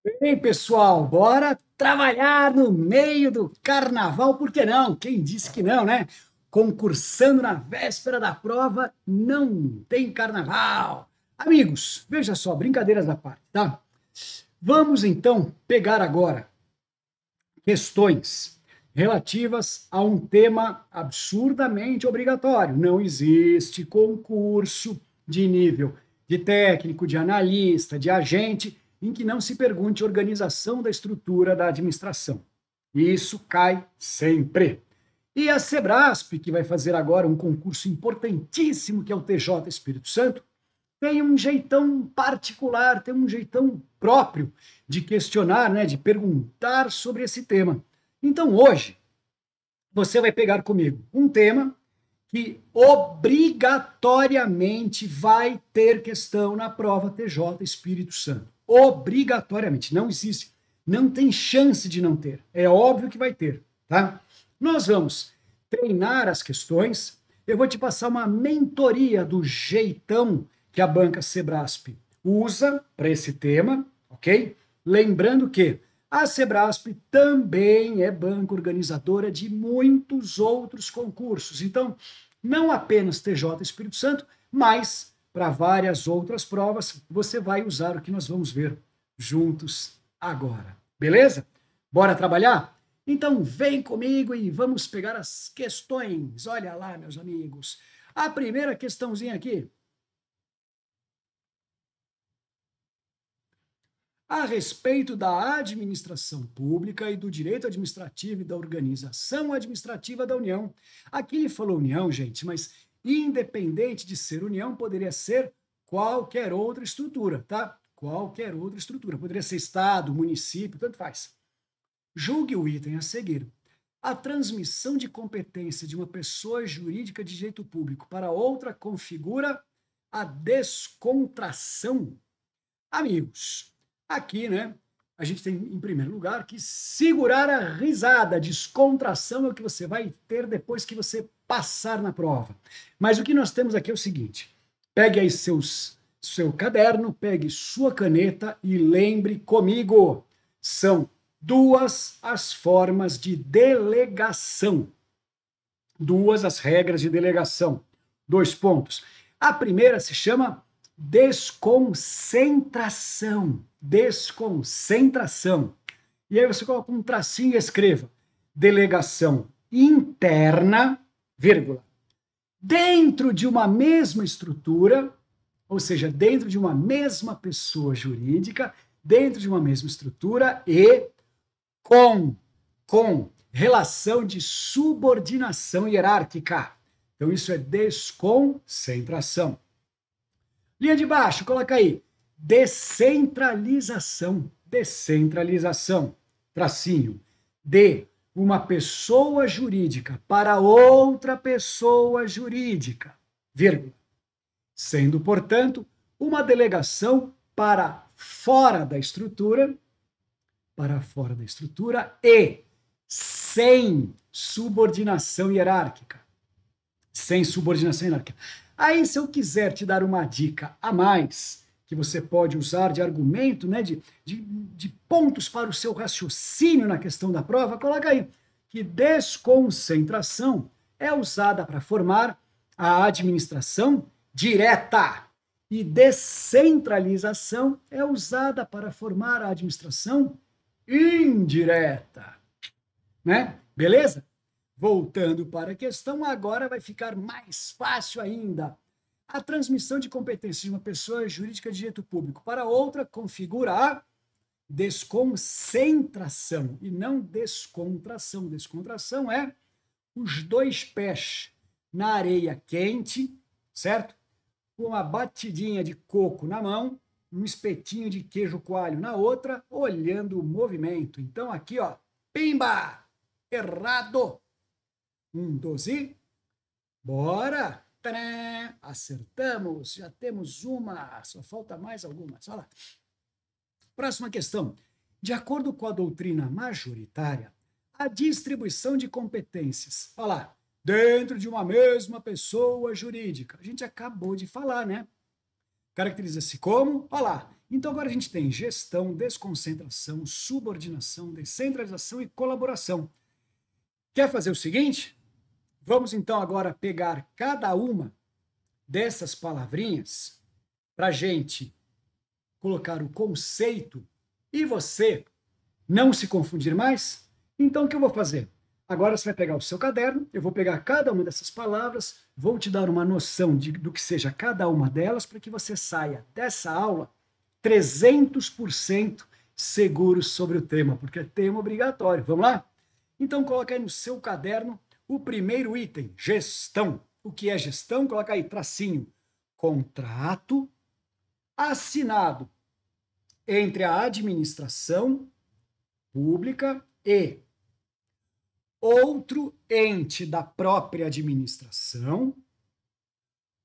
Bem, pessoal, bora trabalhar no meio do carnaval, por que não? Quem disse que não, né? Concursando na véspera da prova, não tem carnaval. Amigos, veja só, brincadeiras à parte, tá? Vamos então pegar agora questões relativas a um tema absurdamente obrigatório. Não existe concurso de nível de técnico, de analista, de agente, em que não se pergunte organização da estrutura da administração. Isso cai sempre. E a Sebrasp, que vai fazer agora um concurso importantíssimo, que é o TJ Espírito Santo, tem um jeitão particular, tem um jeitão próprio de questionar, né, de perguntar sobre esse tema. Então, hoje, você vai pegar comigo um tema que obrigatoriamente vai ter questão na prova TJ Espírito Santo. Obrigatoriamente, não existe, não tem chance de não ter. É óbvio que vai ter, tá? Nós vamos treinar as questões. Eu vou te passar uma mentoria do jeitão que a banca Sebrasp usa para esse tema, ok? Lembrando que a Sebrasp também é banca organizadora de muitos outros concursos. Então, não apenas TJ Espírito Santo, mas para várias outras provas, você vai usar o que nós vamos ver juntos agora. Beleza? Bora trabalhar? Então, vem comigo e vamos pegar as questões. Olha lá, meus amigos. A primeira questãozinha aqui a respeito da administração pública e do direito administrativo e da organização administrativa da União. Aqui ele falou União, gente, mas independente de ser União, poderia ser qualquer outra estrutura, tá? Qualquer outra estrutura. Poderia ser Estado, município, tanto faz. Julgue o item a seguir. A transmissão de competência de uma pessoa jurídica de direito público para outra configura a descontração. Amigos, aqui, né, a gente tem, em primeiro lugar, que segurar a risada. Descontração é o que você vai ter depois que você passar na prova. Mas o que nós temos aqui é o seguinte: pegue aí seu caderno, pegue sua caneta e lembre comigo. São duas as formas de delegação. Duas as regras de delegação. Dois pontos. A primeira se chama desconcentração. Desconcentração. E aí você coloca um tracinho e escreva: delegação interna, vírgula, dentro de uma mesma estrutura, ou seja, dentro de uma mesma pessoa jurídica, dentro de uma mesma estrutura e com, com relação de subordinação hierárquica. Então, isso é desconcentração. Linha de baixo, coloca aí. Descentralização. Descentralização. Tracinho. De uma pessoa jurídica para outra pessoa jurídica. Vírgula. Sendo, portanto, uma delegação para fora da estrutura e sem subordinação hierárquica. Sem subordinação hierárquica. Aí, se eu quiser te dar uma dica a mais, que você pode usar de argumento, né, de pontos para o seu raciocínio na questão da prova, coloca aí que desconcentração é usada para formar a administração direta e descentralização é usada para formar a administração indireta, né? Beleza? Voltando para a questão, agora vai ficar mais fácil ainda. A transmissão de competências de uma pessoa jurídica de direito público para outra configura a desconcentração e não descontração. Descontração é os dois pés na areia quente, certo? Com uma batidinha de coco na mão, um espetinho de queijo coalho na outra, olhando o movimento. Então aqui, ó, pimba! Errado! 12. Bora! Tadã! Acertamos, já temos uma, só falta mais algumas. Olha lá. Próxima questão. De acordo com a doutrina majoritária, a distribuição de competências, olha lá, dentro de uma mesma pessoa jurídica. A gente acabou de falar, né? Caracteriza-se como, olha lá, Então agora a gente tem gestão, desconcentração, subordinação, descentralização e colaboração. Quer fazer o seguinte? Vamos então agora pegar cada uma dessas palavrinhas para a gente colocar o conceito e você não se confundir mais. Então o que eu vou fazer? Agora você vai pegar o seu caderno, eu vou pegar cada uma dessas palavras, vou te dar uma noção do que seja cada uma delas, para que você saia dessa aula 300% seguro sobre o tema, porque é tema obrigatório. Vamos lá? Então coloca aí no seu caderno o primeiro item, gestão. O que é gestão? Coloca aí, tracinho, contrato assinado entre a administração pública e outro ente da própria administração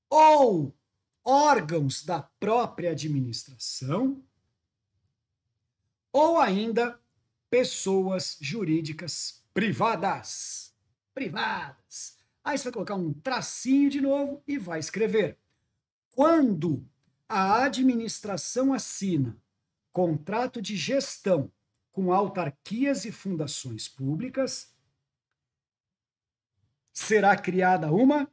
ou órgãos da própria administração ou ainda pessoas jurídicas privadas. Privadas. Aí você vai colocar um tracinho de novo e vai escrever. Quando a administração assina contrato de gestão com autarquias e fundações públicas, será criada uma,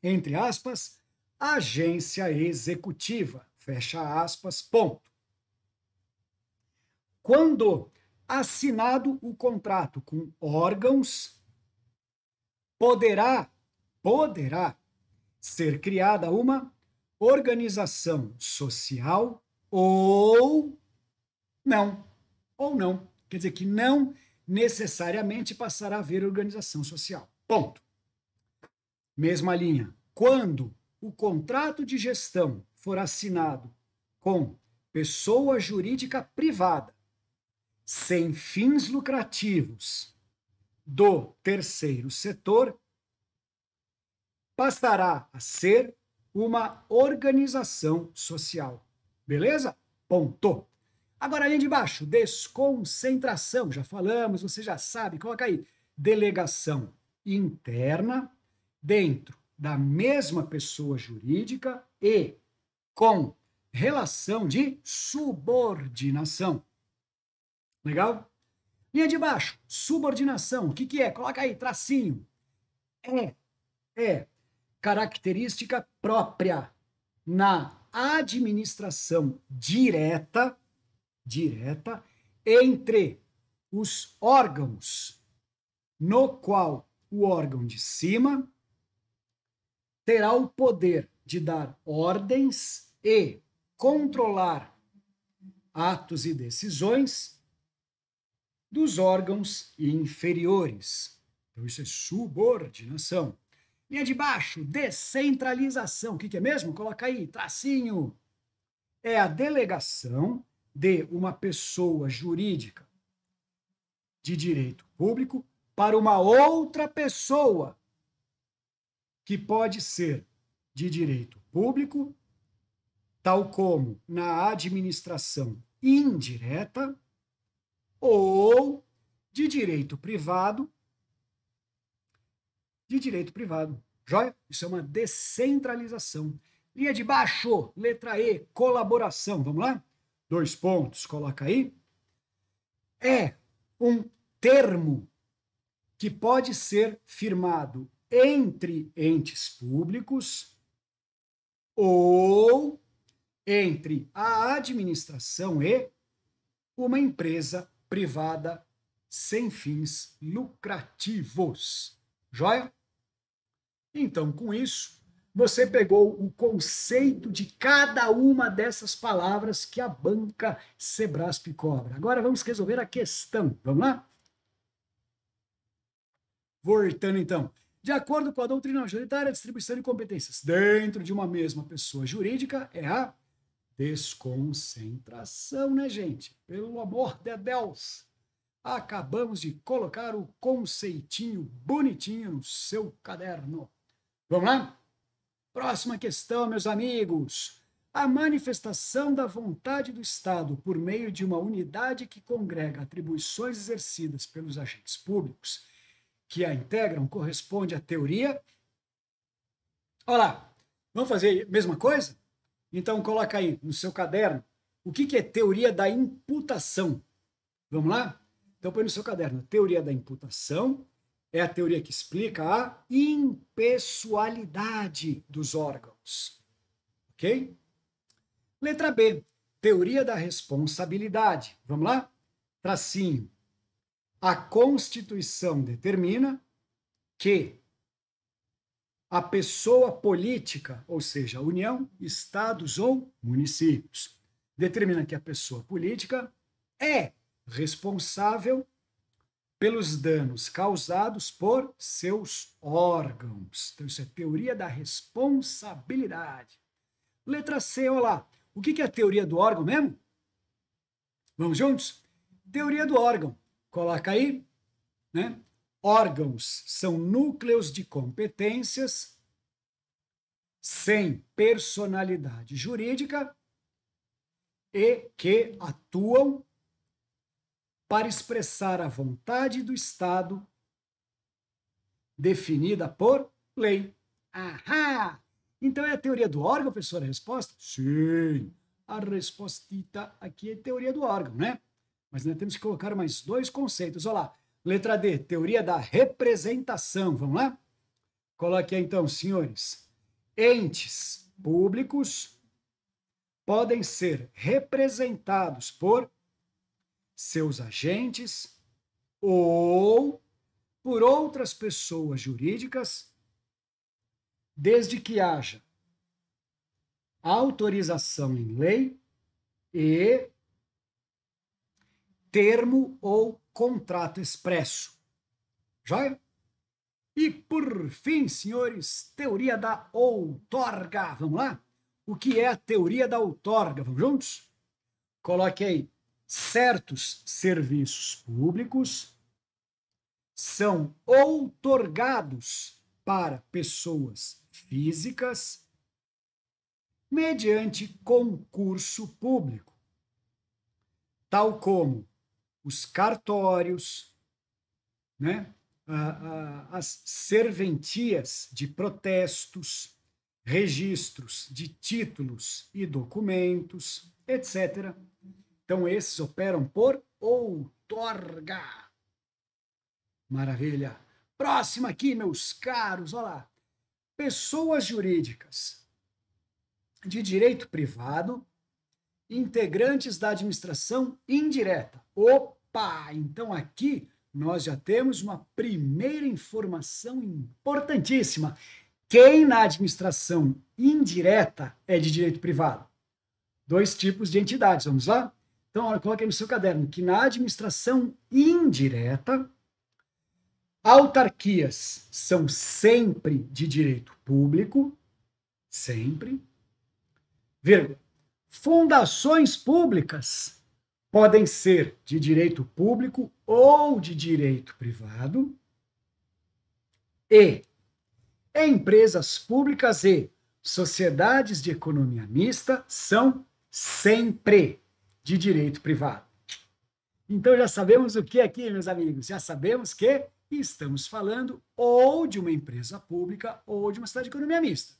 entre aspas, agência executiva, fecha aspas, ponto. Quando assinado o contrato com órgãos, poderá ser criada uma organização social ou não. Quer dizer que não necessariamente passará a haver organização social. Ponto. Mesma linha. Quando o contrato de gestão for assinado com pessoa jurídica privada, sem fins lucrativos do terceiro setor, passará a ser uma organização social. Beleza? Ponto. Agora, ali de baixo, desconcentração. Já falamos, você já sabe. Coloca aí. Delegação interna dentro da mesma pessoa jurídica e com relação de subordinação. Legal? Linha de baixo, subordinação. O que é? Coloca aí, tracinho. É característica própria na administração direta entre os órgãos, no qual o órgão de cima terá o poder de dar ordens e controlar atos e decisões dos órgãos inferiores. Então, isso é subordinação. Linha de baixo, descentralização. O que é mesmo? Coloca aí, tracinho. É a delegação de uma pessoa jurídica de direito público para uma outra pessoa que pode ser de direito público, tal como na administração indireta, ou de direito privado. Joia? Isso é uma descentralização. Linha de baixo, letra E, colaboração. Vamos lá? 2 pontos, coloca aí. É um termo que pode ser firmado entre entes públicos ou entre a administração e uma empresa privada sem fins lucrativos. Joia? Então, com isso, você pegou o conceito de cada uma dessas palavras que a banca Sebrasp cobra. Agora vamos resolver a questão. Vamos lá? Voltando então. De acordo com a doutrina majoritária, a distribuição de competências dentro de uma mesma pessoa jurídica é a desconcentração, né, gente? Pelo amor de Deus! Acabamos de colocar o conceitinho bonitinho no seu caderno. Vamos lá? Próxima questão, meus amigos. A manifestação da vontade do Estado por meio de uma unidade que congrega atribuições exercidas pelos agentes públicos que a integram corresponde à teoria. Olha lá, vamos fazer a mesma coisa? Então coloca aí no seu caderno o que é teoria da imputação? Vamos lá? Então, põe no seu caderno. Teoria da imputação é a teoria que explica a impessoalidade dos órgãos. Ok? Letra B. Teoria da responsabilidade. Vamos lá? Tracinho. A Constituição determina que a pessoa política, ou seja, a União, estados ou municípios, determina que a pessoa política é responsável pelos danos causados por seus órgãos. Então, isso é teoria da responsabilidade. Letra C, olha lá. O que é a teoria do órgão mesmo? Vamos juntos? Teoria do órgão. Coloca aí, né? Órgãos são núcleos de competências sem personalidade jurídica e que atuam para expressar a vontade do Estado definida por lei. Ahá! Então é a teoria do órgão, professor, a resposta? Sim. A respostita aqui é teoria do órgão, né? Mas nós temos que colocar mais dois conceitos. Olha lá. Letra D, teoria da representação. Vamos lá? Coloque aí, então, senhores. Entes públicos podem ser representados por seus agentes ou por outras pessoas jurídicas, desde que haja autorização em lei e termo ou contrato expresso. Joia? E, por fim, senhores, teoria da outorga. Vamos lá? O que é a teoria da outorga? Vamos juntos? Coloque aí. Certos serviços públicos são outorgados para pessoas físicas mediante concurso público, tal como os cartórios, né? As serventias de protestos, registros de títulos e documentos, etc. Então, esses operam por outorga. Maravilha. Próxima aqui, meus caros, olha lá. Pessoas jurídicas de direito privado, integrantes da administração indireta. Opa! Então, aqui nós já temos uma primeira informação importantíssima. Quem na administração indireta é de direito privado? Dois tipos de entidades, vamos lá? Então, olha, coloque aí no seu caderno que na administração indireta, autarquias são sempre de direito público, sempre, vírgula. Fundações públicas podem ser de direito público ou de direito privado, e empresas públicas e sociedades de economia mista são sempre de direito privado. Então já sabemos o que aqui, meus amigos? Já sabemos que estamos falando ou de uma empresa pública ou de uma sociedade de economia mista.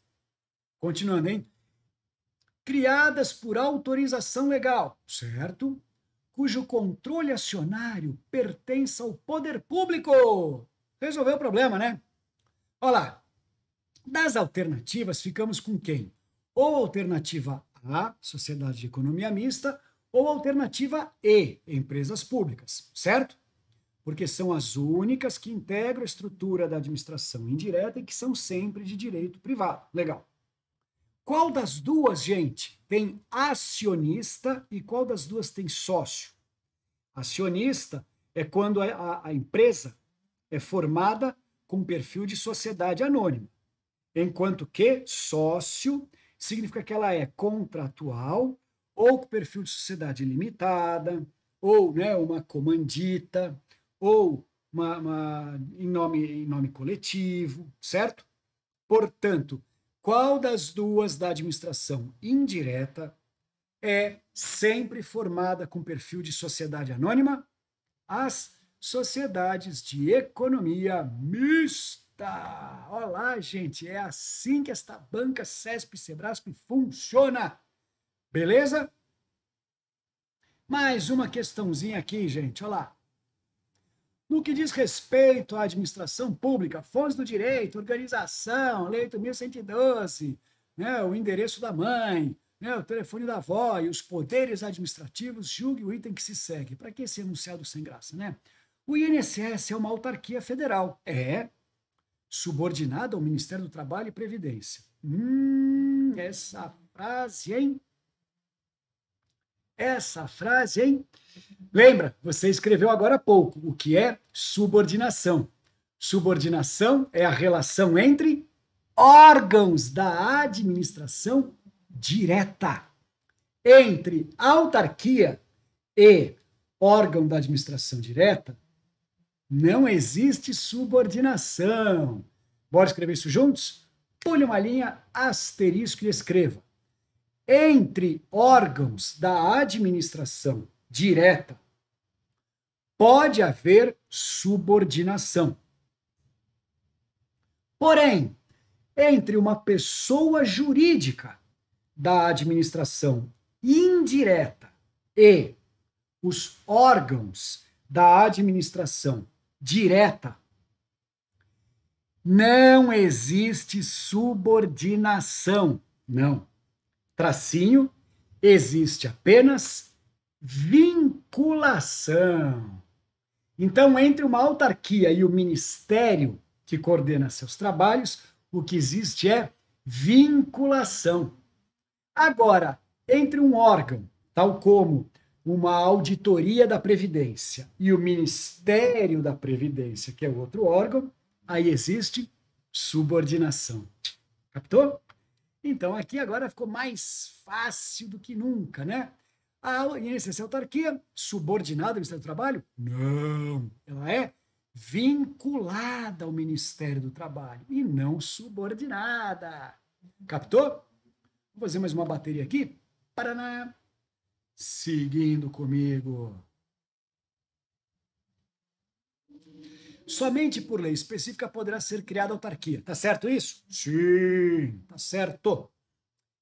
Continuando, hein? Criadas por autorização legal, certo? Cujo controle acionário pertence ao poder público. Resolveu o problema, né? Olha lá. Das alternativas, ficamos com quem? Ou alternativa A, sociedade de economia mista, ou alternativa E, empresas públicas, certo? Porque são as únicas que integram a estrutura da administração indireta e que são sempre de direito privado. Legal. Qual das duas, gente, tem acionista e qual das duas tem sócio? Acionista é quando a empresa é formada com perfil de sociedade anônima, enquanto que sócio significa que ela é contratual ou com perfil de sociedade limitada, ou, né, uma comandita, ou em nome coletivo, certo? Portanto, qual das duas da administração indireta é sempre formada com perfil de sociedade anônima? As sociedades de economia mista. Olá, gente, é assim que esta banca CESP e Sebrasp funciona. Beleza? Mais uma questãozinha aqui, gente, olha lá. No que diz respeito à administração pública, fontes do direito, organização, lei 8.112, né, o endereço da mãe, né, o telefone da avó e os poderes administrativos, julgue o item que se segue. Para que esse enunciado sem graça, né? O INSS é uma autarquia federal. É subordinada ao Ministério do Trabalho e Previdência. Essa frase, hein? Essa frase, hein? Lembra, você escreveu agora há pouco o que é subordinação. Subordinação é a relação entre órgãos da administração direta. Entre autarquia e órgão da administração direta, não existe subordinação. Bora escrever isso juntos? Pule uma linha, asterisco e escreva. Entre órgãos da administração direta, pode haver subordinação. Porém, entre uma pessoa jurídica da administração indireta e os órgãos da administração direta, não existe subordinação. Não. Tracinho, existe apenas vinculação. Então, entre uma autarquia e o ministério que coordena seus trabalhos, o que existe é vinculação. Agora, entre um órgão, tal como uma auditoria da Previdência e o Ministério da Previdência, que é outro órgão, aí existe subordinação. Captou? Então, aqui agora ficou mais fácil do que nunca, né? A INSS é autarquia subordinada ao Ministério do Trabalho? Não, ela é vinculada ao Ministério do Trabalho e não subordinada. Captou? Vou fazer mais uma bateria aqui. Paraná. Seguindo comigo. Somente por lei específica poderá ser criada autarquia. Tá certo isso? Sim, tá certo.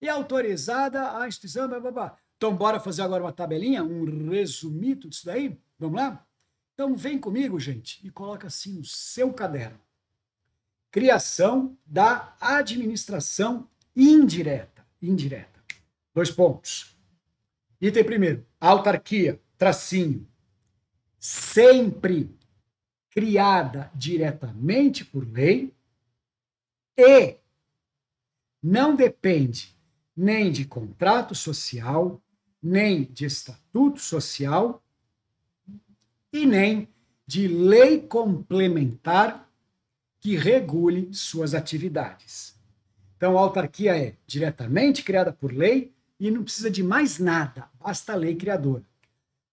E autorizada a instituição... Blá, blá, blá. Então, bora fazer agora uma tabelinha, um resumito disso daí? Vamos lá? Então, vem comigo, gente, e coloca assim no seu caderno. Criação da administração indireta. Indireta. 2 pontos. Item primeiro, autarquia, tracinho. Sempre criada diretamente por lei e não depende nem de contrato social, nem de estatuto social e nem de lei complementar que regule suas atividades. Então, a autarquia é diretamente criada por lei e não precisa de mais nada, basta a lei criadora.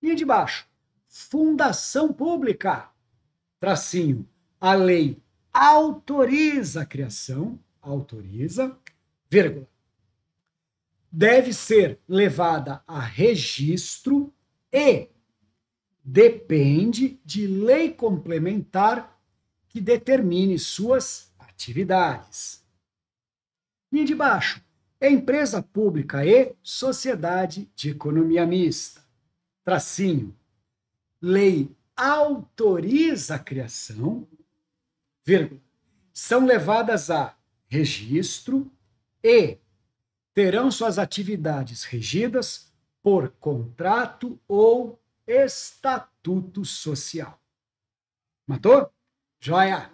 Linha de baixo, fundação pública, tracinho, a lei autoriza a criação, autoriza, vírgula, deve ser levada a registro e depende de lei complementar que determine suas atividades. Linha de baixo, empresa pública e sociedade de economia mista. Tracinho, lei autoriza a criação, vírgula, são levadas a registro e terão suas atividades regidas por contrato ou estatuto social. Matou? Joia!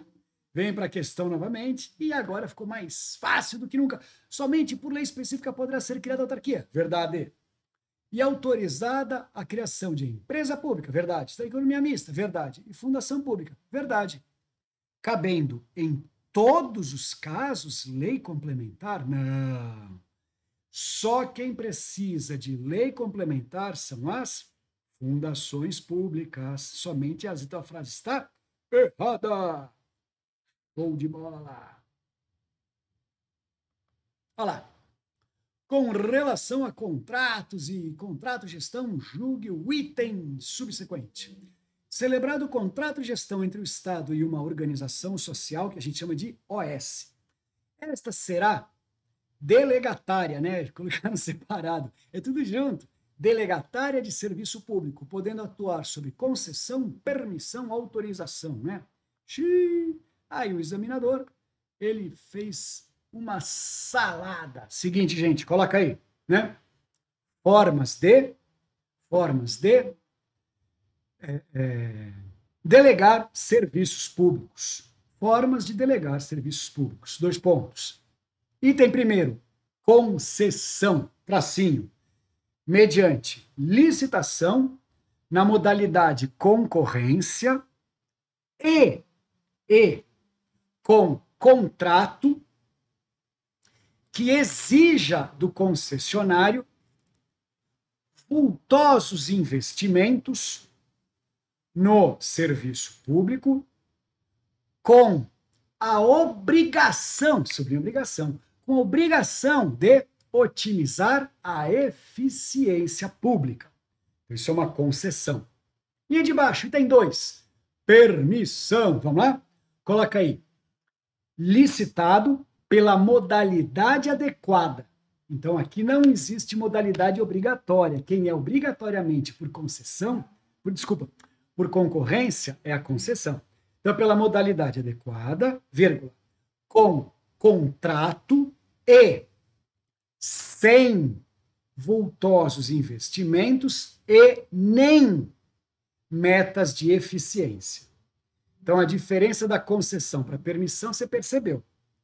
Vem para a questão novamente, e agora ficou mais fácil do que nunca. Somente por lei específica poderá ser criada autarquia. Verdade. E autorizada a criação de empresa pública. Verdade. Da economia mista. Verdade. E fundação pública. Verdade. Cabendo em todos os casos lei complementar? Não. Só quem precisa de lei complementar são as fundações públicas. Somente as. Então a frase está errada. Gol de bola. Olha lá. Com relação a contratos e contrato gestão, julgue o item subsequente. Celebrado o contrato de gestão entre o Estado e uma organização social, que a gente chama de OS. Esta será delegatária, né? Colocando separado. É tudo junto. delegatária de serviço público, podendo atuar sob concessão, permissão, autorização, né? Xiii. Aí o examinador, ele fez uma salada. Seguinte, gente, coloca aí, né? Formas de delegar serviços públicos. Formas de delegar serviços públicos. 2 pontos. Item primeiro, concessão, tracinho, mediante licitação na modalidade concorrência e com contrato que exija do concessionário vultosos investimentos no serviço público com a obrigação, sobre obrigação, com a obrigação de otimizar a eficiência pública. Isso é uma concessão. E de baixo, item 2, permissão. Vamos lá? Coloca aí. Licitado pela modalidade adequada. Então, aqui não existe modalidade obrigatória. Quem é obrigatoriamente por concessão, por concorrência, é a concessão. Então, pela modalidade adequada, vírgula, com contrato e sem vultosos investimentos e nem metas de eficiência. Então, a diferença da concessão para permissão, você percebeu,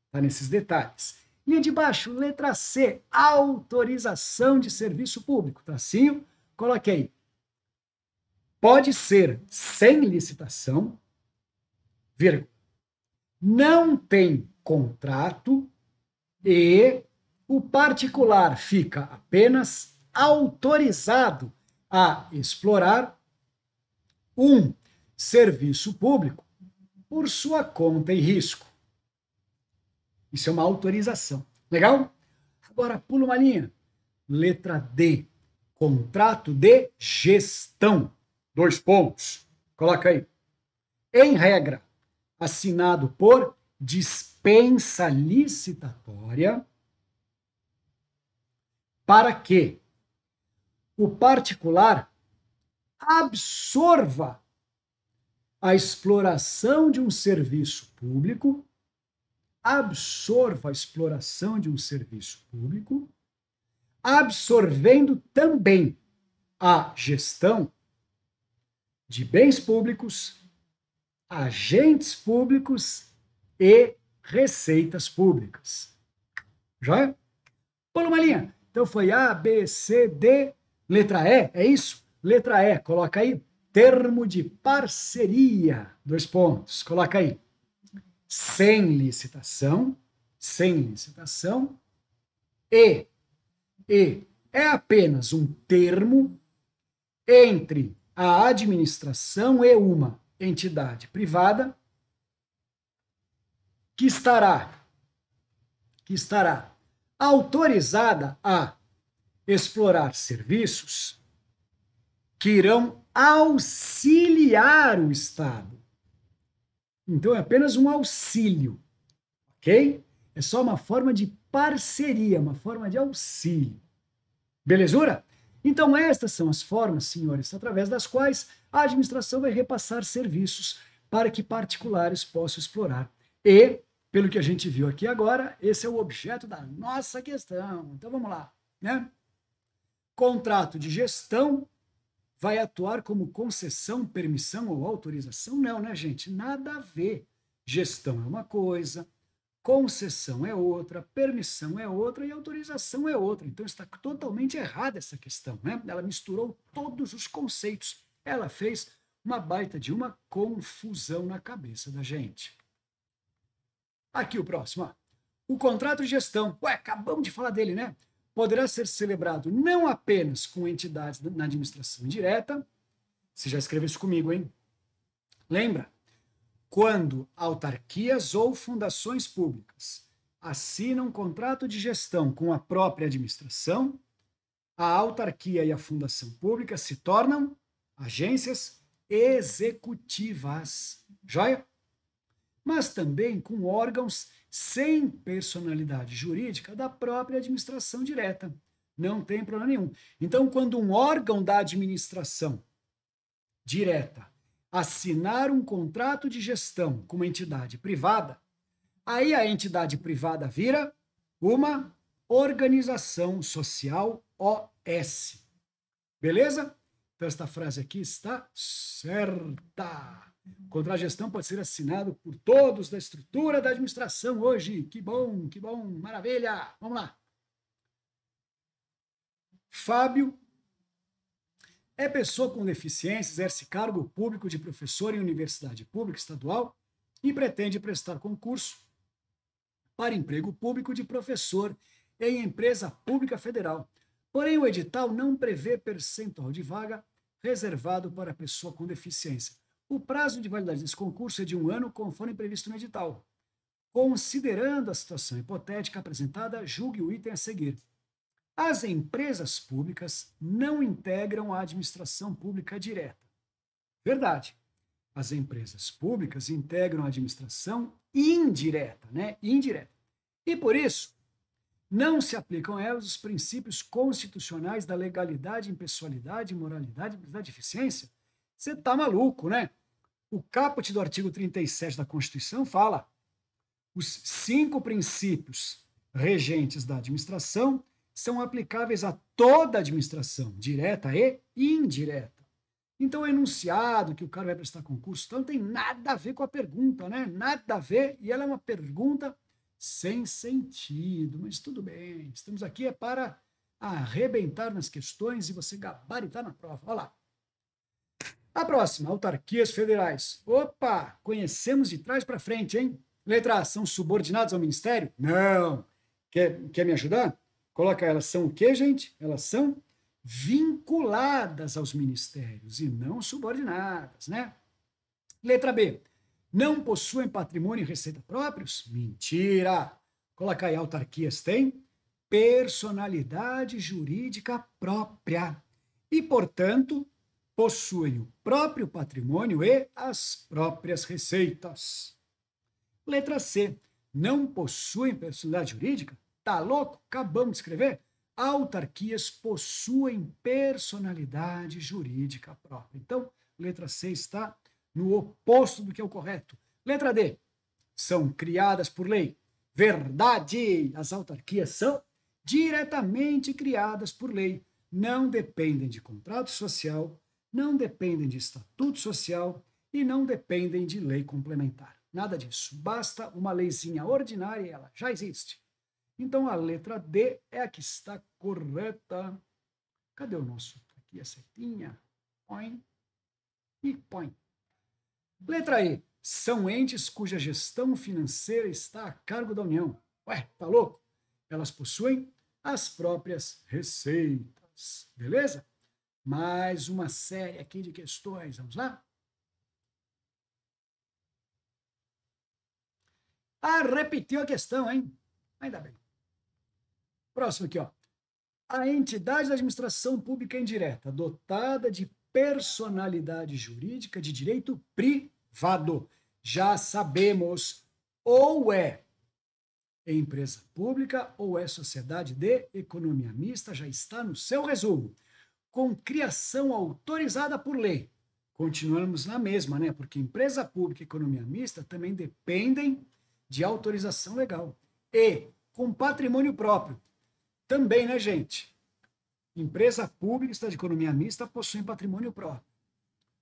está nesses detalhes. Linha de baixo, letra C, autorização de serviço público. Tracinho, coloque aí. Pode ser sem licitação, vírgula, não tem contrato e o particular fica apenas autorizado a explorar um serviço público por sua conta e risco. Isso é uma autorização. Legal? Agora pula uma linha. Letra D. Contrato de gestão. 2 pontos. Coloca aí. Em regra, assinado por dispensa licitatória para que o particular absorva a exploração de um serviço público, absorvendo também a gestão de bens públicos, agentes públicos e receitas públicas. Já? Pula uma linha. Então foi A, B, C, D, letra E, é isso? Letra E, coloca aí. Termo de parceria, 2 pontos, coloca aí. Sem licitação, e é apenas um termo entre a administração e uma entidade privada que estará autorizada a explorar serviços que irão auxiliar o Estado. Então, é apenas um auxílio, ok? É só uma forma de parceria, uma forma de auxílio. Belezura? Então, estas são as formas, senhores, através das quais a administração vai repassar serviços para que particulares possam explorar. E, pelo que a gente viu aqui agora, esse é o objeto da nossa questão. Então, vamos lá, né? Contrato de gestão vai atuar como concessão, permissão ou autorização? Não, né, gente? Nada a ver. Gestão é uma coisa, concessão é outra, permissão é outra e autorização é outra. Então está totalmente errada essa questão, né? Ela misturou todos os conceitos. Ela fez uma baita de uma confusão na cabeça da gente. Aqui o próximo, ó. O contrato de gestão. Ué, acabamos de falar dele, né? Poderá ser celebrado não apenas com entidades na administração indireta, você já escreveu isso comigo, hein? Lembra? Quando autarquias ou fundações públicas assinam um contrato de gestão com a própria administração, a autarquia e a fundação pública se tornam agências executivas. Joia? Mas também com órgãos sem personalidade jurídica da própria administração direta, Não tem problema nenhum. Então, quando um órgão da administração direta assinar um contrato de gestão com uma entidade privada, aí a entidade privada vira uma organização social OS. Beleza? Então, esta frase aqui está certa. O contrato de gestão pode ser assinado por todos da estrutura da administração hoje. Que bom, maravilha. Vamos lá. Fábio é pessoa com deficiência, exerce cargo público de professor em universidade pública estadual e pretende prestar concurso para emprego público de professor em empresa pública federal. Porém, o edital não prevê percentual de vaga reservado para pessoa com deficiência. O prazo de validade desse concurso é de 1 ano, conforme previsto no edital. Considerando a situação hipotética apresentada, julgue o item a seguir. As empresas públicas não integram a administração pública direta. Verdade. As empresas públicas integram a administração indireta, né? Indireta. E por isso, não se aplicam a elas os princípios constitucionais da legalidade, impessoalidade, moralidade, e eficiência. Você tá maluco, né? O caput do artigo 37 da Constituição fala: os 5 princípios regentes da administração são aplicáveis a toda a administração, direta e indireta. Então, o enunciado que o cara vai prestar concurso, então, não tem nada a ver com a pergunta, né? Nada a ver, e ela é uma pergunta sem sentido, mas tudo bem. Estamos aqui para arrebentar nas questões e você gabaritar na prova. Olha lá. A próxima, autarquias federais. Opa, conhecemos de trás para frente, hein? Letra A, são subordinados ao Ministério? Não. Quer me ajudar? Coloca, elas são o quê, gente? Elas são vinculadas aos ministérios e não subordinadas, né? Letra B, não possuem patrimônio e receita próprios? Mentira! Coloca aí, autarquias têm personalidade jurídica própria e, portanto, possuem o próprio patrimônio e as próprias receitas. Letra C, não possuem personalidade jurídica? Tá louco? Acabamos de escrever. Autarquias possuem personalidade jurídica própria. Então, letra C está no oposto do que é o correto. Letra D, são criadas por lei. Verdade! As autarquias são diretamente criadas por lei. Não dependem de contrato social, não dependem de estatuto social e não dependem de lei complementar. Nada disso. Basta uma leizinha ordinária e ela já existe. Então, a letra D é a que está correta. Cadê o nosso? Aqui a setinha. Põe e põe. Letra E. São entes cuja gestão financeira está a cargo da União. Ué, tá louco? Elas possuem as próprias receitas. Beleza? Mais uma série aqui de questões. Vamos lá? Ah, repetiu a questão, hein? Ainda bem. Próximo aqui, ó. A entidade da administração pública indireta, dotada de personalidade jurídica de direito privado. Já sabemos, ou é empresa pública ou é sociedade de economia mista, já está no seu resumo. Com criação autorizada por lei. Continuamos na mesma, né? Porque empresa pública e economia mista também dependem de autorização legal. E com patrimônio próprio. Também, né, gente? Empresa pública está de economia mista possui patrimônio próprio,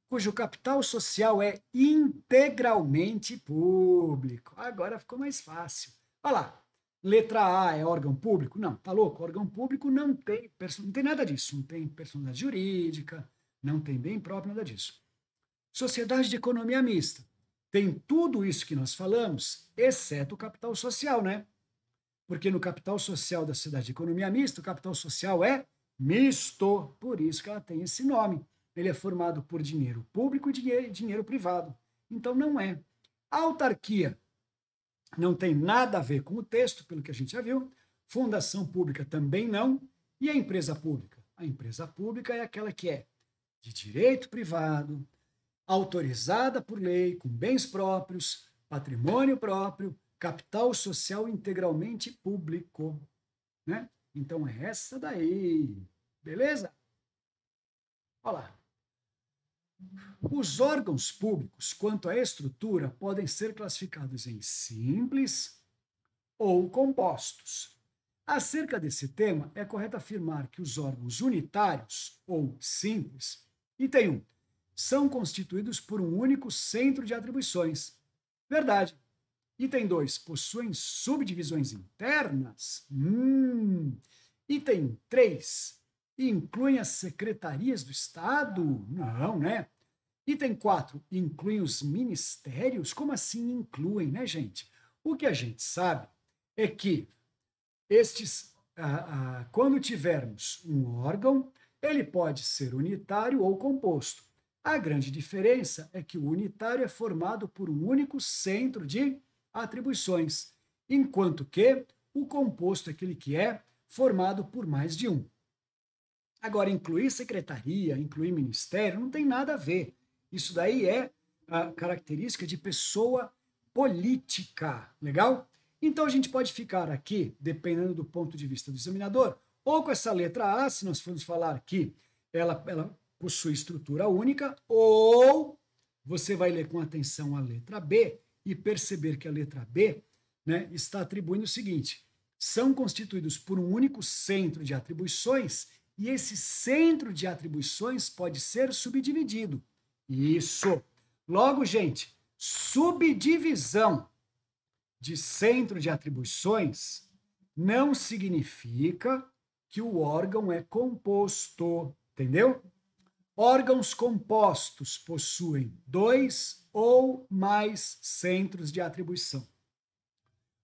cujo capital social é integralmente público. Agora ficou mais fácil. Olha lá, letra A é órgão público? Não, tá louco? Órgão público não tem nada disso. Não tem personalidade jurídica, não tem bem próprio, nada disso. Sociedade de economia mista. Tem tudo isso que nós falamos, exceto o capital social, né? Porque no capital social da sociedade de economia mista, o capital social é misto, por isso que ela tem esse nome. Ele é formado por dinheiro público e dinheiro privado. Então, não é. A autarquia não tem nada a ver com o texto, pelo que a gente já viu. Fundação pública também não. E a empresa pública? A empresa pública é aquela que é de direito privado, autorizada por lei, com bens próprios, patrimônio próprio, capital social integralmente público, né? Então é essa daí. Beleza? Olha lá. Os órgãos públicos, quanto à estrutura, podem ser classificados em simples ou compostos. Acerca desse tema, é correto afirmar que os órgãos unitários ou simples, item 1, são constituídos por um único centro de atribuições. Verdade. Item 2, possuem subdivisões internas? Item 3, incluem as secretarias do Estado? Não, né? Item 4, incluem os ministérios? Como assim incluem, né, gente? O que a gente sabe é que quando tivermos um órgão, ele pode ser unitário ou composto. A grande diferença é que o unitário é formado por um único centro de atribuições, enquanto que o composto é aquele que é formado por mais de um. Agora, incluir secretaria, incluir ministério, não tem nada a ver. Isso daí é a característica de pessoa política, legal? Então a gente pode ficar aqui, dependendo do ponto de vista do examinador, ou com essa letra A, se nós formos falar que ela possui estrutura única, ou você vai ler com atenção a letra B e perceber que a letra B, né, está atribuindo o seguinte: são constituídos por um único centro de atribuições e esse centro de atribuições pode ser subdividido. Isso. Logo, gente, subdivisão de centro de atribuições não significa que o órgão é composto, entendeu? Órgãos compostos possuem 2 ou mais centros de atribuição.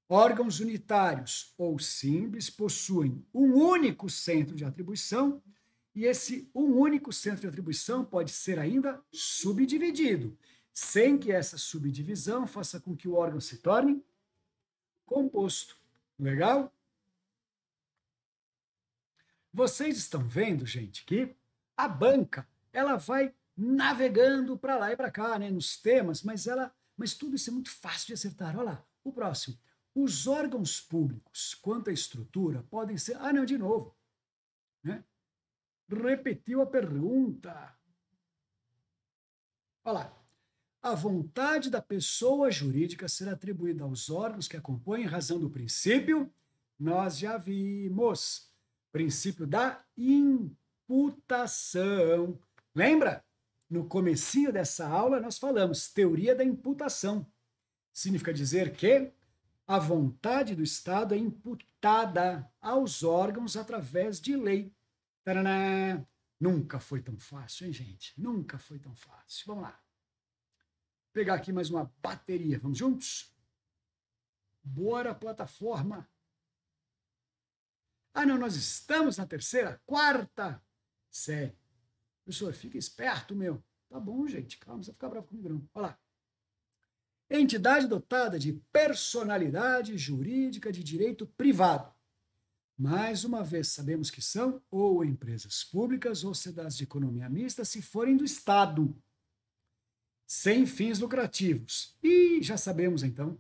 Órgãos unitários ou simples possuem um único centro de atribuição e esse um único centro de atribuição pode ser ainda subdividido, sem que essa subdivisão faça com que o órgão se torne composto. Legal? Vocês estão vendo, gente, que a banca ela vai navegando para lá e para cá, né, nos temas, mas tudo isso é muito fácil de acertar. Olha lá, o próximo. Os órgãos públicos, quanto à estrutura, podem ser. Ah, não, de novo. Né? Repetiu a pergunta. Olha lá. A vontade da pessoa jurídica será atribuída aos órgãos que a compõem em razão do princípio, nós já vimos, princípio da imputação. Lembra? No comecinho dessa aula nós falamos teoria da imputação. Significa dizer que a vontade do Estado é imputada aos órgãos através de lei. Taraná! Nunca foi tão fácil, hein, gente? Nunca foi tão fácil. Vamos lá. Pegar aqui mais uma bateria. Vamos juntos? Bora, plataforma. Ah, não, nós estamos na terceira, quarta série. Professor, fica esperto, meu. Tá bom, gente. Calma, não precisa ficar bravo comigo, não. Olha lá. Entidade dotada de personalidade jurídica de direito privado. Mais uma vez, sabemos que são ou empresas públicas ou sociedades de economia mista, se forem do Estado, sem fins lucrativos. E já sabemos, então,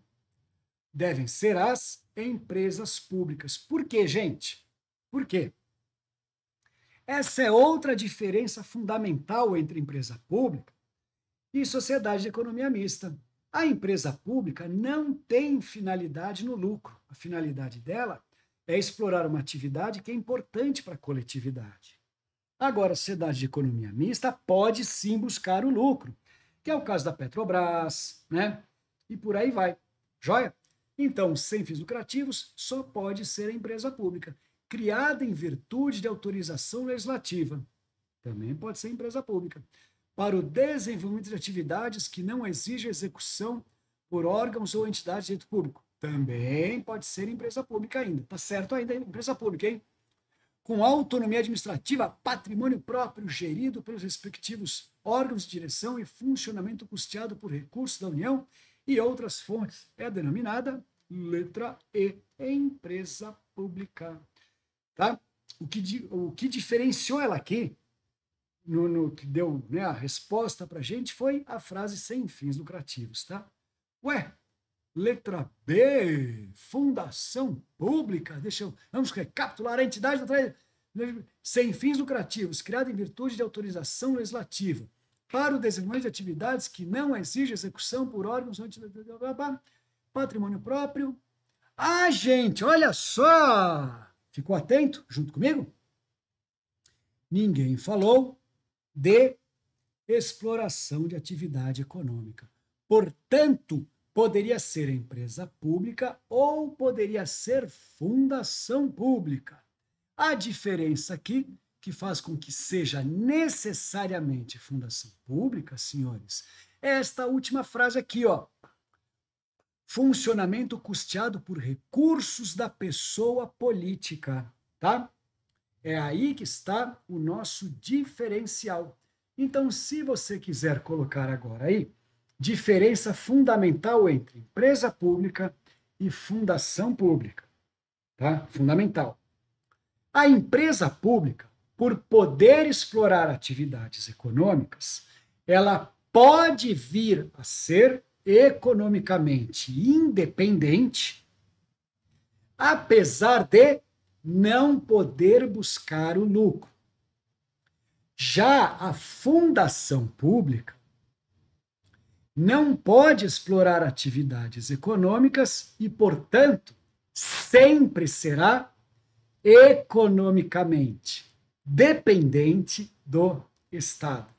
devem ser as empresas públicas. Por quê, gente? Por quê? Essa é outra diferença fundamental entre empresa pública e sociedade de economia mista. A empresa pública não tem finalidade no lucro. A finalidade dela é explorar uma atividade que é importante para a coletividade. Agora, a sociedade de economia mista pode sim buscar o lucro, que é o caso da Petrobras, né? E por aí vai. Joia? Então, sem fins lucrativos, só pode ser a empresa pública, criada em virtude de autorização legislativa. Também pode ser empresa pública. Para o desenvolvimento de atividades que não exigem execução por órgãos ou entidades de direito público. Também pode ser empresa pública ainda. Tá certo ainda, empresa pública, hein? Com autonomia administrativa, patrimônio próprio gerido pelos respectivos órgãos de direção e funcionamento custeado por recursos da União e outras fontes. É denominada letra E, empresa pública. Tá? O que diferenciou ela aqui, no que deu, né, a resposta para a gente, foi a frase sem fins lucrativos. Tá? Ué, Letra B, fundação pública. Vamos recapitular a entidade sem fins lucrativos, criada em virtude de autorização legislativa para o desenvolvimento de atividades que não exigem execução por órgãos patrimônio próprio. Ah, gente, olha só! Ficou atento junto comigo? Ninguém falou de exploração de atividade econômica. Portanto, poderia ser empresa pública ou poderia ser fundação pública. A diferença aqui, que faz com que seja necessariamente fundação pública, senhores, é esta última frase aqui, ó. Funcionamento custeado por recursos da pessoa política, tá? É aí que está o nosso diferencial. Então, se você quiser colocar agora aí, diferença fundamental entre empresa pública e fundação pública, tá? Fundamental. A empresa pública, por poder explorar atividades econômicas, ela pode vir a ser economicamente independente, apesar de não poder buscar o lucro. Já a fundação pública não pode explorar atividades econômicas e, portanto, sempre será economicamente dependente do Estado.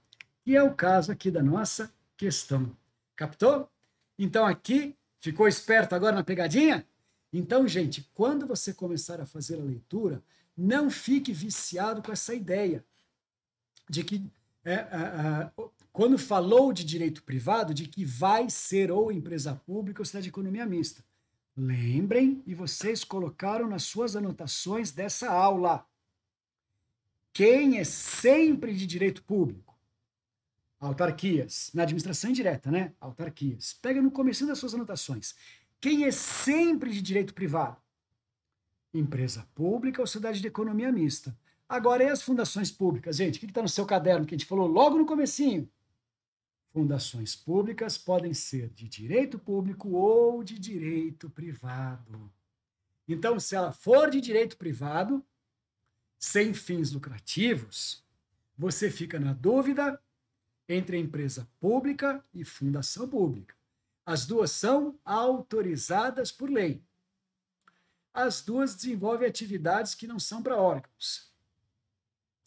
E é o caso aqui da nossa questão. Captou? Então, aqui, ficou esperto agora na pegadinha? Então, gente, quando você começar a fazer a leitura, não fique viciado com essa ideia de que, quando falou de direito privado, de que vai ser ou empresa pública ou cidade de economia mista. Lembrem, e vocês colocaram nas suas anotações dessa aula, quem é sempre de direito público? Autarquias, na administração indireta, né? Autarquias. Pega no começo das suas anotações. Quem é sempre de direito privado? Empresa pública ou sociedade de economia mista. Agora, e as fundações públicas? Gente, o que está no seu caderno que a gente falou logo no comecinho? Fundações públicas podem ser de direito público ou de direito privado. Então, se ela for de direito privado, sem fins lucrativos, você fica na dúvida entre empresa pública e fundação pública. As duas são autorizadas por lei. As duas desenvolvem atividades que não são para órgãos.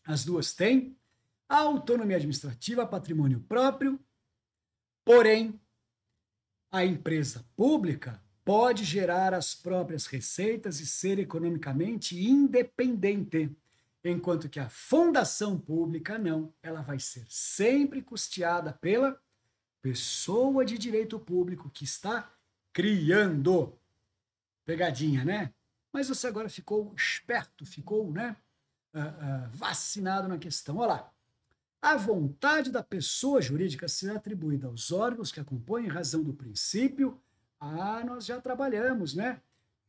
As duas têm autonomia administrativa, patrimônio próprio, porém, a empresa pública pode gerar as próprias receitas e ser economicamente independente, enquanto que a fundação pública não, ela vai ser sempre custeada pela pessoa de direito público que está criando. Pegadinha, né? Mas você agora ficou esperto, ficou, né, vacinado na questão. Olha lá. A vontade da pessoa jurídica será atribuída aos órgãos que acompanham em razão do princípio. Ah, nós já trabalhamos, né?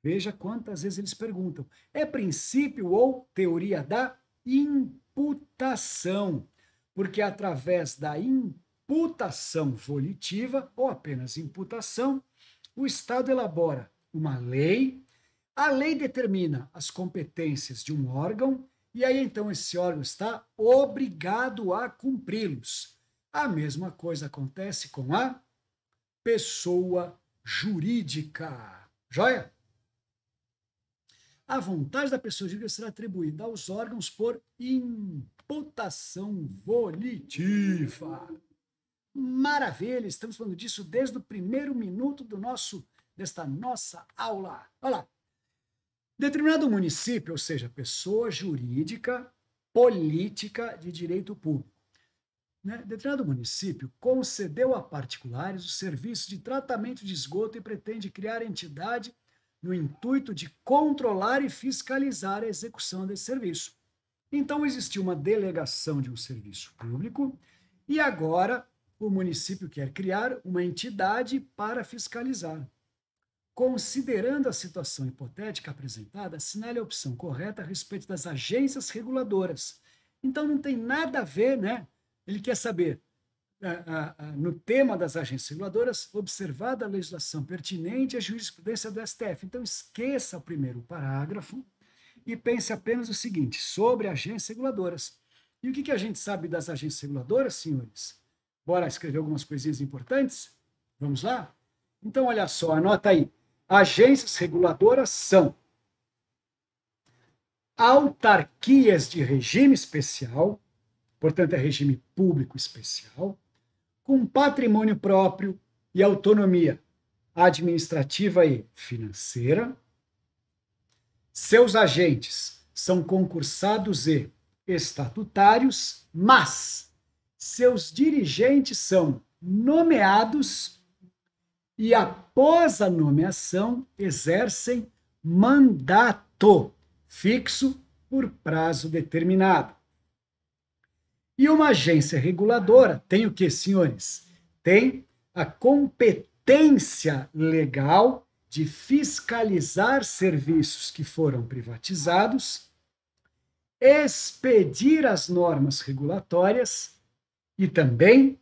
Veja quantas vezes eles perguntam. É princípio ou teoria da imputação? Porque através da imputação volitiva, ou apenas imputação, o Estado elabora uma lei, a lei determina as competências de um órgão, e aí então esse órgão está obrigado a cumpri-los. A mesma coisa acontece com a pessoa jurídica. Joia? A vontade da pessoa jurídica será atribuída aos órgãos por imputação volitiva. Maravilha, estamos falando disso desde o primeiro minuto desta nossa aula. Olha lá. Determinado município, ou seja, pessoa jurídica, política de direito público, né? Determinado município concedeu a particulares o serviço de tratamento de esgoto e pretende criar entidade no intuito de controlar e fiscalizar a execução desse serviço. Então, existiu uma delegação de um serviço público e agora o município quer criar uma entidade para fiscalizar. Considerando a situação hipotética apresentada, assinale a opção correta a respeito das agências reguladoras. Então, não tem nada a ver, né? Ele quer saber no tema das agências reguladoras, observada a legislação pertinente à jurisprudência do STF. Então, esqueça o primeiro parágrafo e pense apenas o seguinte, sobre agências reguladoras. E o que a gente sabe das agências reguladoras, senhores? Bora escrever algumas coisinhas importantes? Vamos lá? Então, olha só, anota aí. Agências reguladoras são autarquias de regime especial, portanto, é regime público especial, com patrimônio próprio e autonomia administrativa e financeira. Seus agentes são concursados e estatutários, mas seus dirigentes são nomeados e, após a nomeação, exercem mandato fixo por prazo determinado. E uma agência reguladora tem o que, senhores? Tem a competência legal de fiscalizar serviços que foram privatizados, expedir as normas regulatórias e também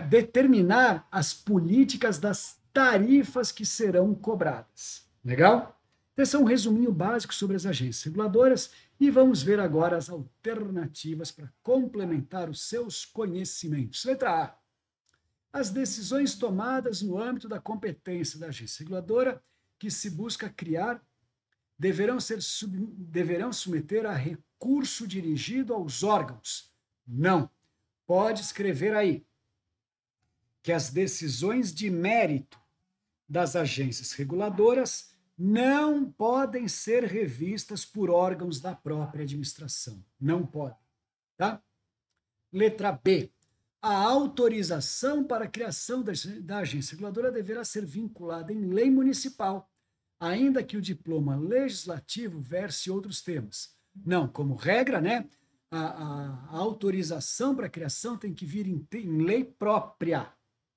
determinar as políticas das tarifas que serão cobradas. Legal? Esse é um resuminho básico sobre as agências reguladoras e vamos ver agora as alternativas para complementar os seus conhecimentos. Letra A. As decisões tomadas no âmbito da competência da agência reguladora que se busca criar deverão submeter a recurso dirigido aos órgãos. Não. Pode escrever aí que as decisões de mérito das agências reguladoras não podem ser revistas por órgãos da própria administração. Não podem. Tá? Letra B. A autorização para a criação da agência reguladora deverá ser vinculada em lei municipal, ainda que o diploma legislativo verse outros temas. Não, como regra, né? A autorização para a criação tem que vir em lei própria,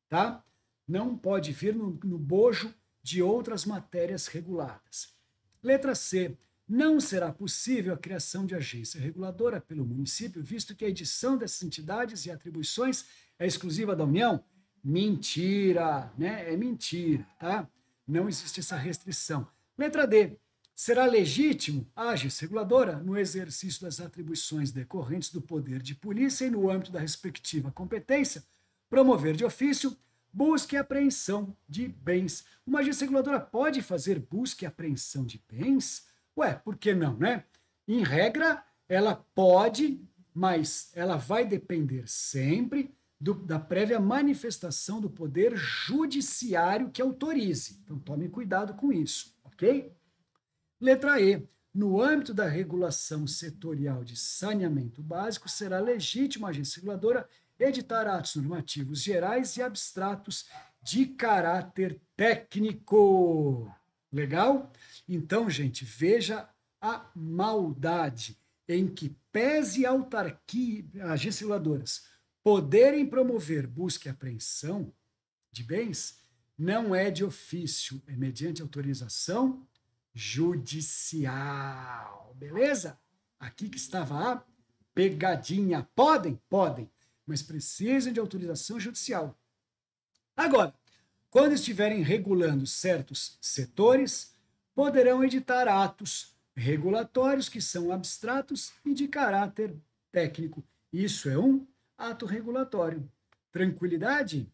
tá? Não pode vir no bojo de outras matérias reguladas. Letra C. Não será possível a criação de agência reguladora pelo município, visto que a edição dessas entidades e atribuições é exclusiva da União? Mentira, né? É mentira, tá? Não existe essa restrição. Letra D. Será legítimo a agência reguladora, no exercício das atribuições decorrentes do poder de polícia e no âmbito da respectiva competência, promover de ofício busca e apreensão de bens. Uma agência reguladora pode fazer busca e apreensão de bens? Ué, por que não, né? Em regra, ela pode, mas ela vai depender sempre da prévia manifestação do poder judiciário que autorize. Então, tome cuidado com isso, ok? Letra E. No âmbito da regulação setorial de saneamento básico, será legítima a agência reguladora editar atos normativos gerais e abstratos de caráter técnico. Legal? Então, gente, veja a maldade em que pese autarquia, agências reguladoras poderem promover busca e apreensão de bens, não é de ofício, é mediante autorização judicial. Beleza? Aqui que estava a pegadinha. Podem? Podem, mas precisam de autorização judicial. Agora, quando estiverem regulando certos setores, poderão editar atos regulatórios que são abstratos e de caráter técnico. Isso é um ato regulatório. Tranquilidade?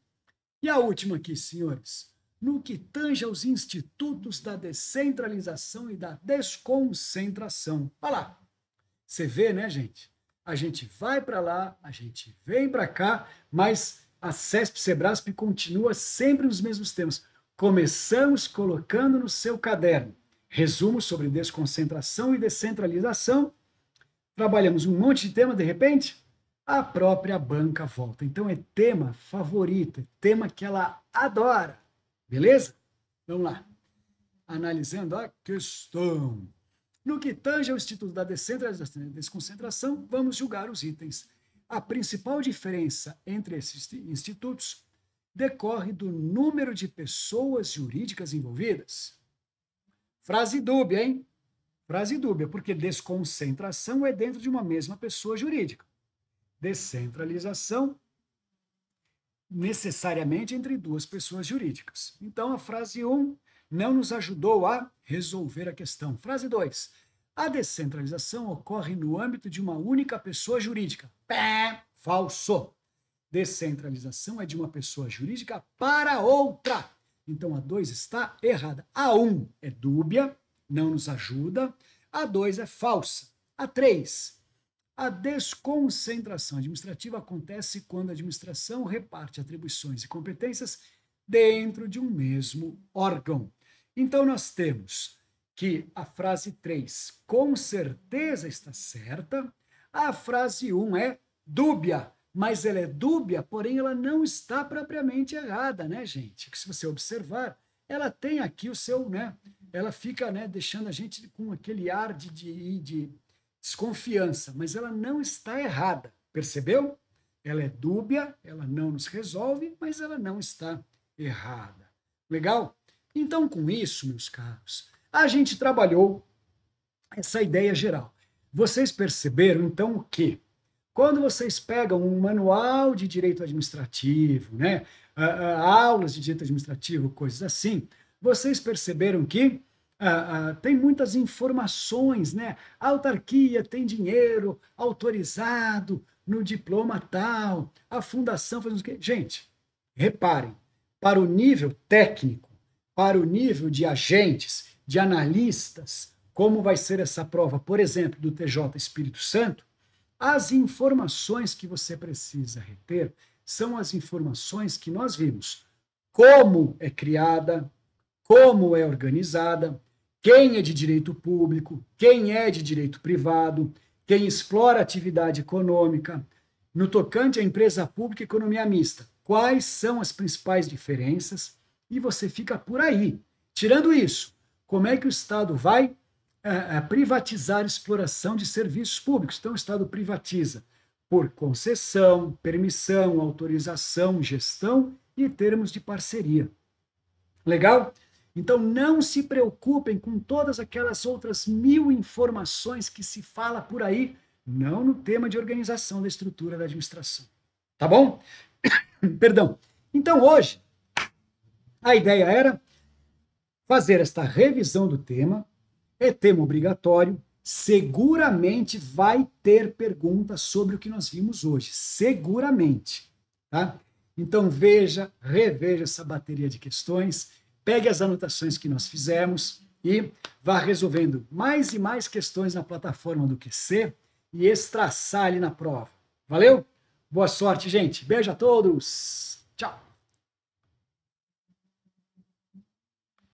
E a última aqui, senhores. No que tange aos institutos da descentralização e da desconcentração. Olha lá. Você vê, né, gente? A gente vai para lá, a gente vem para cá, mas a CESP Sebrasp continua sempre os mesmos temas. Começamos colocando no seu caderno resumo sobre desconcentração e descentralização. Trabalhamos um monte de tema, de repente, a própria banca volta. Então é tema favorito, é tema que ela adora. Beleza? Vamos lá. Analisando a questão. No que tange ao Instituto da Descentralização e Desconcentração, vamos julgar os itens. A principal diferença entre esses institutos decorre do número de pessoas jurídicas envolvidas. Frase dúbia, hein? Frase dúbia, porque desconcentração é dentro de uma mesma pessoa jurídica. Descentralização necessariamente entre duas pessoas jurídicas. Então, a frase 1 não nos ajudou a resolver a questão. Frase 2. A descentralização ocorre no âmbito de uma única pessoa jurídica. Pé, falso. Descentralização é de uma pessoa jurídica para outra. Então, a 2 está errada. A 1 é dúbia, não nos ajuda. A 2 é falsa. A 3. A desconcentração administrativa acontece quando a administração reparte atribuições e competências dentro de um mesmo órgão. Então, nós temos que a frase 3 com certeza está certa, a frase 1 é dúbia, mas ela é dúbia, porém ela não está propriamente errada, né, gente? Se você observar, ela tem aqui o seu, né? Ela fica, né, deixando a gente com aquele ar de desconfiança, mas ela não está errada, percebeu? Ela é dúbia, ela não nos resolve, mas ela não está errada. Legal? Então, com isso, meus caros, a gente trabalhou essa ideia geral. Vocês perceberam, então, o quê? Quando vocês pegam um manual de direito administrativo, né, aulas de direito administrativo, coisas assim, vocês perceberam que tem muitas informações, né? A autarquia tem dinheiro autorizado no diploma tal, a fundação faz o quê? Gente, reparem, para o nível técnico, para o nível de agentes, de analistas, como vai ser essa prova, por exemplo, do TJ Espírito Santo, as informações que você precisa reter são as informações que nós vimos. Como é criada, como é organizada, quem é de direito público, quem é de direito privado, quem explora atividade econômica, no tocante à empresa pública e economia mista, quais são as principais diferenças, e você fica por aí. Tirando isso, como é que o Estado vai privatizar a exploração de serviços públicos? Então, o Estado privatiza por concessão, permissão, autorização, gestão e termos de parceria. Legal? Então, não se preocupem com todas aquelas outras 1000 informações que se fala por aí, não no tema de organização da estrutura da administração. Tá bom? Perdão. Então, hoje, a ideia era fazer esta revisão do tema, é tema obrigatório, seguramente vai ter perguntas sobre o que nós vimos hoje, seguramente, tá? Então veja, reveja essa bateria de questões, pegue as anotações que nós fizemos e vá resolvendo mais e mais questões na plataforma do QC e estraçar ali na prova. Valeu? Boa sorte, gente. Beijo a todos. Tchau.